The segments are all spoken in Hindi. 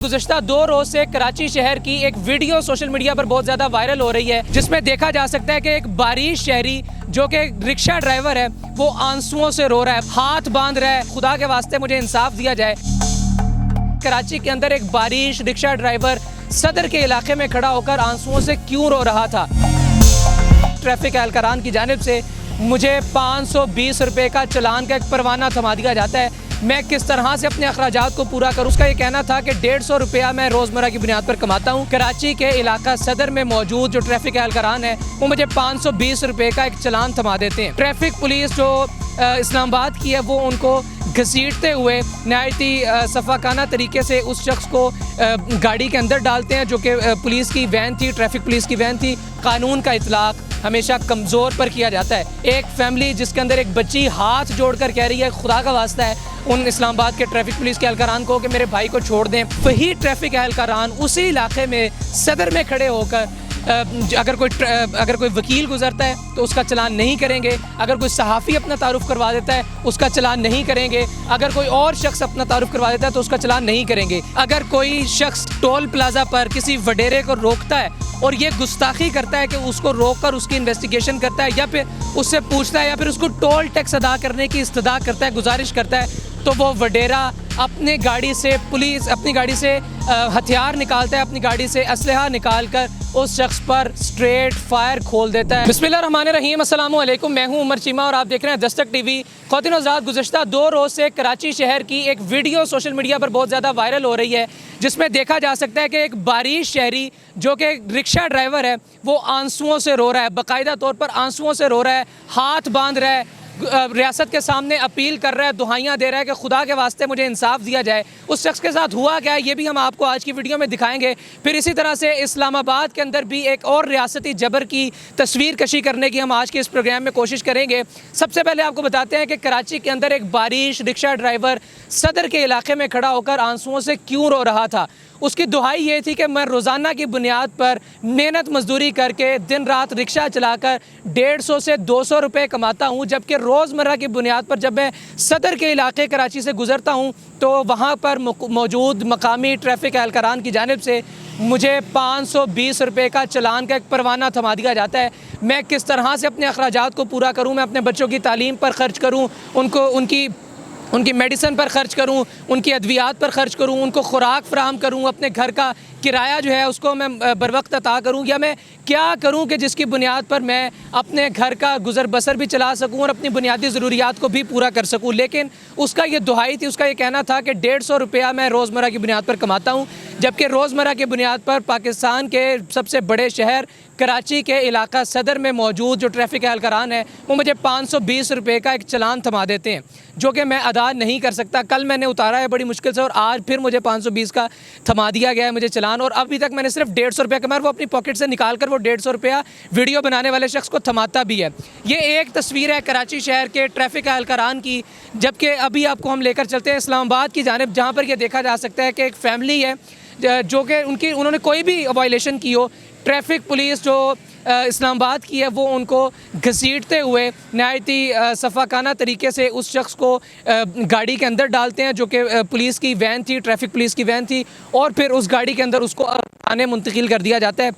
गुज़श्ता 2 रोज से कराची शहर की एक वीडियो सोशल मीडिया पर बहुत ज़्यादा वायरल हो रही है, जिसमें देखा जा सकता है कि एक बारिश शहरी जो कि रिक्शा ड्राइवर है वो आंसुओं से रो रहा है, हाथ बांध रहा है, खुदा के वास्ते मुझे इंसाफ दिया जाए। कराची के अंदर एक बारिश रिक्शा ड्राइवर सदर के इलाके में खड़ा होकर आंसुओं से क्यों रो रहा था। ट्रैफिक एहलकारान की जानिब से मुझे 520 रुपये का चलान का एक परवाना थमा दिया जाता है। मैं किस तरह से अपने अखराजात को पूरा करूँ, उसका ये कहना था कि 150 रुपया मैं रोज़मर्रा की बुनियाद पर कमाता हूँ। कराची के इलाका सदर में मौजूद जो ट्रैफिक एहलकारान है वो मुझे 520 रुपये का एक चलान थमा देते हैं। ट्रैफिक पुलिस जो इस्लामाबाद की है वो उनको घसीटते हुए नहायत ही सफ़ाकाना तरीके से उस शख्स को गाड़ी के अंदर डालते हैं, जो कि पुलिस की वैन थी, ट्रैफिक पुलिस की वैन थी। कानून का इतलाक़ हमेशा कमज़ोर पर किया जाता है। एक फैमिली जिसके अंदर एक बच्ची हाथ जोड़कर कह रही है खुदा का वास्ता है उन इस्लामाबाद के ट्रैफिक पुलिस के एहलकारान को कि मेरे भाई को छोड़ दें, वही ट्रैफिक एहलकारान उसी इलाके में सदर में खड़े होकर अगर कोई वकील गुजरता है तो उसका चलान नहीं करेंगे, अगर कोई सहाफ़ी अपना तारुफ करवा देता है उसका चलान नहीं करेंगे, अगर कोई और शख्स अपना तारुफ करवा देता है तो उसका चलान नहीं करेंगे। अगर कोई शख्स टोल प्लाजा पर किसी वडेरे को रोकता है और ये गुस्ताखी करता है कि उसको रोककर उसकी इन्वेस्टिगेशन करता है या फिर उससे पूछता है या फिर उसको टोल टैक्स अदा करने की इस्तदा करता है, गुजारिश करता है, तो वो वडेरा अपनी गाड़ी से हथियार निकालता है, अपनी गाड़ी से असलहा निकाल कर उस शख्स पर स्ट्रेट फायर खोल देता है। बिस्मिल्लाहिर्रहमानिर्रहीम, अस्सलामु अलैकुम। मैं हूं उमर चीमा और आप देख रहे हैं दस्तक टीवी। ख़वातीन और हज़रात, गुज़श्ता 2 रोज़ से कराची शहर की एक वीडियो सोशल मीडिया पर बहुत ज़्यादा वायरल हो रही है, जिसमें देखा जा सकता है कि एक बारिश शहरी जो कि रिक्शा ड्राइवर है वो आंसुओं से रो रहा है, बाकायदा तौर पर आंसुओं से रो रहा है, हाथ बांध रहा है, रियासत के सामने अपील कर रहा है, दुहाइयाँ दे रहा है कि खुदा के वास्ते मुझे इंसाफ दिया जाए। उस शख्स के साथ हुआ क्या है ये भी हम आपको आज की वीडियो में दिखाएंगे। फिर इसी तरह से इस्लामाबाद के अंदर भी एक और रियासती जबर की तस्वीर कशी करने की हम आज के इस प्रोग्राम में कोशिश करेंगे। सबसे पहले आपको बताते हैं कि कराची के अंदर एक बारिश रिक्शा ड्राइवर सदर के इलाके में खड़ा होकर आंसुओं से क्यों रो रहा था। उसकी दुहाई ये थी कि मैं रोज़ाना की बुनियाद पर मेहनत मजदूरी करके दिन रात रिक्शा चलाकर 150 से 200 रुपये कमाता हूँ, जबकि रोज़मर्रा की बुनियाद पर जब मैं सदर के इलाके कराची से गुज़रता हूँ तो वहाँ पर मौजूद मकामी ट्रैफिक एहलकारान की जानिब से मुझे 520 रुपये का चलान का एक परवाना थमा दिया जाता है। मैं किस तरह से अपने अखराजात को पूरा करूँ, मैं अपने बच्चों की तालीम पर ख़र्च करूँ, उनकी मेडिसिन पर ख़र्च करूँ, उनकी अद्वियात पर ख़र्च करूँ, उनको खुराक फ़राहम करूँ, अपने घर का किराया जो है उसको मैं बर वक्त अता करूँ, या मैं क्या करूँ कि जिसकी बुनियाद पर मैं अपने घर का गुज़र बसर भी चला सकूँ और अपनी बुनियादी ज़रूरियात को भी पूरा कर सकूँ। लेकिन उसका ये दुहाई थी, उसका ये कहना था कि 150 रुपया मैं रोज़मर्रा की बुनियाद पर कमाता हूँ, जबकि रोज़मर्रा की बुनियाद पर पाकिस्तान के सबसे बड़े शहर कराची के इलाका सदर में मौजूद जो ट्रैफिक एहलकारान है वो मुझे 520 रुपये का एक चलान थमा देते हैं, जो कि मैं अदा नहीं कर सकता। कल मैंने उतारा है बड़ी मुश्किल से और आज फिर मुझे 520 का थमा दिया गया है मुझे चलान, और अभी तक मैंने सिर्फ 150 रुपया कमाया। वो अपनी पॉकेट से निकाल कर वो 150 रुपया वीडियो बनाने वाले शख्स को थमाता भी है। ये एक तस्वीर है कराची शहर के ट्रैफिक एहलकारान की। जबकि अभी आपको हम लेकर चलते हैं इस्लामाबाद की जानिब, जहाँ पर यह देखा जा सकता है कि एक फैमिली है जो कि उन्होंने कोई भी वायलेशन की हो, ट्रैफिक पुलिस जो इस्लामाबाद की है वो उनको घसीटते हुए नहायत ही सफ़ाकाना तरीके से उस शख्स को गाड़ी के अंदर डालते हैं, जो कि पुलिस की वैन थी, ट्रैफिक पुलिस की वैन थी, और फिर उस गाड़ी के अंदर उसको थाने मुंतकिल कर दिया जाता है।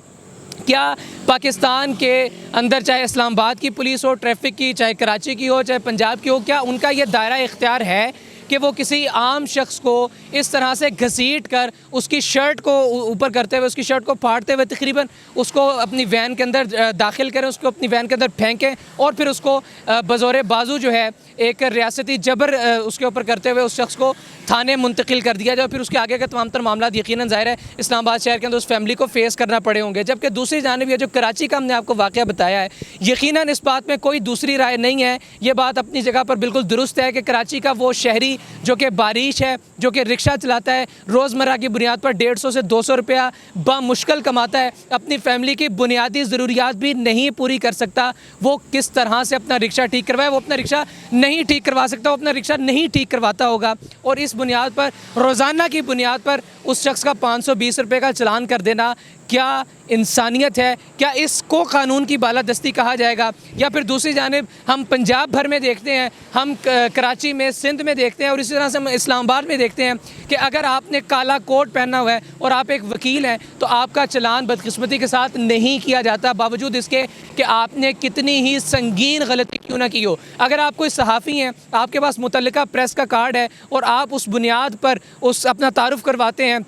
क्या पाकिस्तान के अंदर चाहे इस्लामाबाद की पुलिस हो, ट्रैफिक की, चाहे कराची की हो, चाहे पंजाब की हो, क्या उनका ये दायरा इख्तियार है कि वो किसी आम शख्स को इस तरह से घसीट कर उसकी शर्ट को ऊपर करते हुए, उसकी शर्ट को फाड़ते हुए तकरीबन उसको अपनी वैन के अंदर दाखिल करें, उसको अपनी वैन के अंदर फेंकें और फिर उसको बज़ौर बाजू जो है एक रियासती जबर उसके ऊपर करते हुए उस शख्स को थाने मुंतकिल कर दिया जाए। फिर उसके आगे के तमाम तर मामला यकीनन ज़ाहिर है इस्लामाबाद शहर के अंदर उस फैमिली को फेस करना पड़े होंगे। जबकि दूसरी जानिब ये जो कराची का हमने आपको वाक़या बताया है, यकीनन इस बात में कोई दूसरी राय नहीं है, ये बात अपनी जगह पर बिल्कुल दुरुस्त है कि कराची का वो शहरी जो कि बारिश है, जो कि रिक्शा चलाता है, रोज़मर्रा की बुनियाद पर 150 से 200 रुपया बामुश्किल कमाता है, अपनी फैमिली की बुनियादी ज़रूरियात भी नहीं पूरी कर सकता, वो किस तरह से अपना रिक्शा ठीक करवाए। वो अपना रिक्शा नहीं ठीक करवा सकता, वो अपना रिक्शा नहीं ठीक करवाता होगा, और इस बुनियाद पर रोज़ाना की बुनियाद पर उस शख्स का 520 रुपये का चलान कर देना क्या इंसानियत है? क्या इसको कानून की बालादस्ती कहा जाएगा? या फिर दूसरी जानिब हम पंजाब भर में देखते हैं, हम कराची में, सिंध में देखते हैं और इसी तरह से हम इस्लामाबाद में देखते हैं कि अगर आपने काला कोट पहना हुआ है और आप एक वकील हैं तो आपका चलान बदकिस्मती के साथ नहीं किया जाता, बावजूद इसके कि आपने कितनी ही संगीन गलती क्यों ना की हो। अगर आप कोई सहाफ़ी हैं, आपके पास मुतल्लिका प्रेस का कार्ड है और आप उस बुनियाद पर उस अपना तारुफ़ करवाते हैं,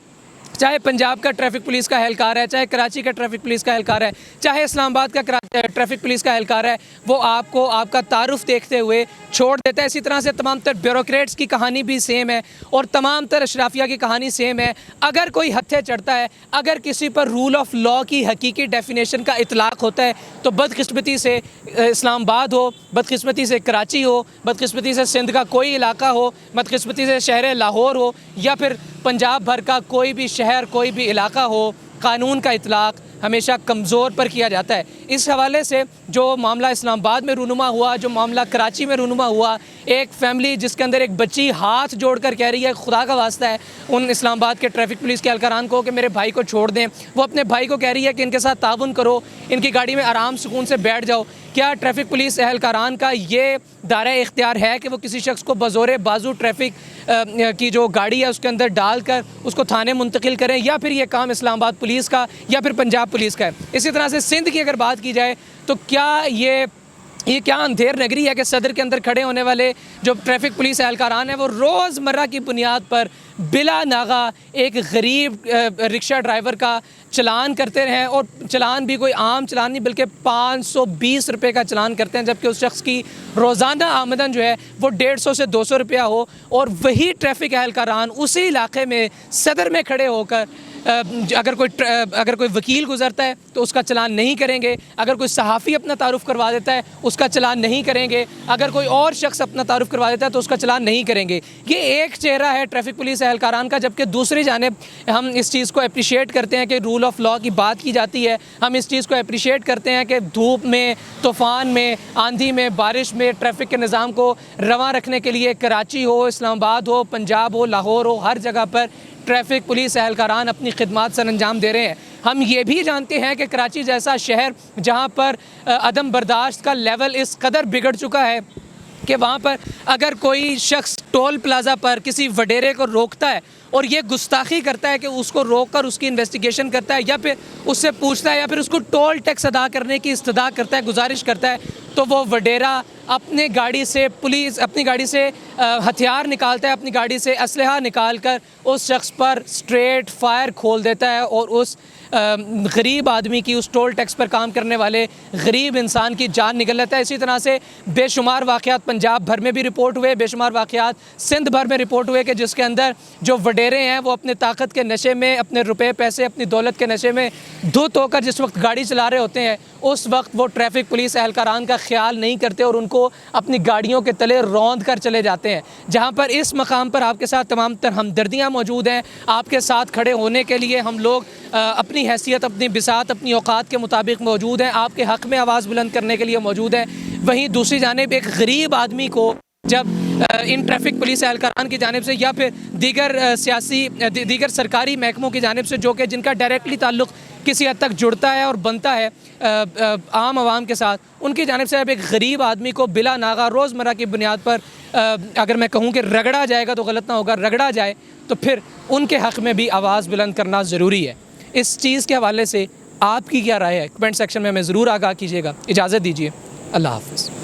चाहे पंजाब का ट्रैफिक पुलिस का एहलकार है, चाहे कराची का ट्रैफिक पुलिस का एहलकार है, चाहे इस्लामाबाद का ट्रैफिक पुलिस का एहलकार है, वो आपको आपका तारुफ देखते हुए छोड़ देता है। इसी तरह से तमाम तर ब्यूरोक्रेट्स की कहानी भी सेम है और तमाम तर अशराफिया की कहानी सेम है। अगर कोई हत्थे चढ़ता है, अगर किसी पर रूल ऑफ लॉ की हकीकी डेफिनेशन का इतलाक़ होता है तो बदकिस्मती से इस्लामाबाद हो, बदकिस्मती से कराची हो, बदकिस्मती से सिंध का कोई इलाका हो, बदकिस्मती से शहर लाहौर हो या फिर पंजाब भर का कोई भी शहर, कोई भी इलाका हो, कानून का इतलाक़ हमेशा कमज़ोर पर किया जाता है। इस हवाले से जो मामला इस्लामाबाद में रूनुमा हुआ, जो मामला कराची में रूनुमा हुआ, एक फ़ैमिली जिसके अंदर एक बच्ची हाथ जोड़कर कह रही है खुदा का वास्ता है उन इस्लामाबाद के ट्रैफिक पुलिस के एहलकारान को कि मेरे भाई को छोड़ दें। वो अपने भाई को कह रही है कि इनके साथ ताउन करो, इनकी गाड़ी में आराम सुकून से बैठ जाओ। क्या ट्रैफिक पुलिस एहलकारान का ये दायरा इख्तियार है कि वो किसी शख्स को बज़ोरे बाजू ट्रैफिक की जो गाड़ी है उसके अंदर डालकर उसको थाने मुंतकिल करें, या फिर ये काम इस्लामाबाद पुलिस का या फिर पंजाब पुलिस का है? इसी तरह से सिंध की अगर बात की जाए तो क्या ये क्या अंधेर नगरी है कि सदर के अंदर खड़े होने वाले जो ट्रैफिक पुलिस एहलकारान है वो रोज़मर्रा की बुनियाद पर बिला नागा एक गरीब रिक्शा ड्राइवर का चलान करते रहें, और चलान भी कोई आम चलान नहीं बल्कि 520 रुपये का चलान करते हैं, जबकि उस शख्स की रोज़ाना आमदन जो है वो 150 से 200 रुपया हो, और वही ट्रैफिक एहलकारान उसी इलाके में सदर में खड़े होकर अगर कोई वकील गुज़रता है तो उसका चलान नहीं करेंगे, अगर कोई सहाफ़ी अपना तारुफ़ करवा देता है उसका चलान नहीं करेंगे, अगर कोई और शख्स अपना तारुफ़ करवा देता है तो उसका चलान नहीं करेंगे। ये एक चेहरा है ट्रैफिक पुलिस एहलकारान का। जबकि दूसरी जानिब हम इस चीज़ को अप्रिशिएट करते हैं कि रूल ऑफ लॉ की बात की जाती है, हम इस चीज़ को अप्रिशिएट करते हैं कि धूप में, तूफ़ान में, आंधी में, बारिश में ट्रैफिक के निज़ाम को रवां रखने के लिए कराची हो, इस्लामाबाद हो, पंजाब हो, लाहौर हो, हर जगह पर ट्रैफिक पुलिस एहलकारान अपनी खिदमात सर अंजाम दे रहे हैं। हम ये भी जानते हैं कि कराची जैसा शहर जहाँ पर अदम बर्दाश्त का लेवल इस कदर बिगड़ चुका है कि वहाँ पर अगर कोई शख्स टोल प्लाज़ा पर किसी वडेरे को रोकता है और ये गुस्ताखी करता है कि उसको रोक कर उसकी इन्वेस्टिगेशन करता है या फिर उससे पूछता है या फिर उसको टोल टैक्स अदा करने की इस्तदा करता है, गुजारिश करता है, तो वो वडेरा अपनी गाड़ी से हथियार निकालता है, अपनी गाड़ी से असलहा निकाल कर उस शख्स पर स्ट्रेट फायर खोल देता है और उस गरीब आदमी की, उस टोल टैक्स पर काम करने वाले गरीब इंसान की जान निकल लेता है। इसी तरह से बेशुमार वाक़यात पंजाब भर में भी रिपोर्ट हुए, बेशुमार वाक़यात सिंध भर में रिपोर्ट हुए कि जिसके अंदर जो वडेरे हैं वो अपने ताकत के नशे में, अपने रुपए पैसे, अपनी दौलत के नशे में धुत होकर जिस वक्त गाड़ी चला रहे होते हैं उस वक्त वो ट्रैफिक पुलिस एहलकारान का ख्याल नहीं करते और उनको अपनी गाड़ियों के तले रौंद कर चले जाते हैं। जहाँ पर इस मकाम पर आपके साथ तमाम तर हमदर्दियाँ मौजूद हैं, आपके साथ खड़े होने के लिए हम लोग अपनी हैसियत, अपनी बिसात, अपनी औकात के मुताबिक मौजूद हैं, आपके हक़ में आवाज़ बुलंद करने के लिए मौजूद हैं। वहीं दूसरी जानिब एक गरीब आदमी को जब इन ट्रैफिक पुलिस एहलकारान की जानिब से या फिर दीगर सरकारी महकमों की जानिब से जो कि जिनका डायरेक्टली ताल्लुक़ किसी हद तक जुड़ता है और बनता है आम आवाम के साथ, उनकी जानिब से अब एक गरीब आदमी को बिला नागा रोज़मर्रा की बुनियाद पर अगर मैं कहूँ कि रगड़ा जाएगा तो गलत ना होगा, रगड़ा जाए तो फिर उनके हक़ में भी आवाज़ बुलंद करना ज़रूरी है। इस चीज़ के हवाले से आपकी क्या राय है? कमेंट सेक्शन में हमें ज़रूर आगाह कीजिएगा। इजाज़त दीजिए, अल्लाह हाफ़िज़।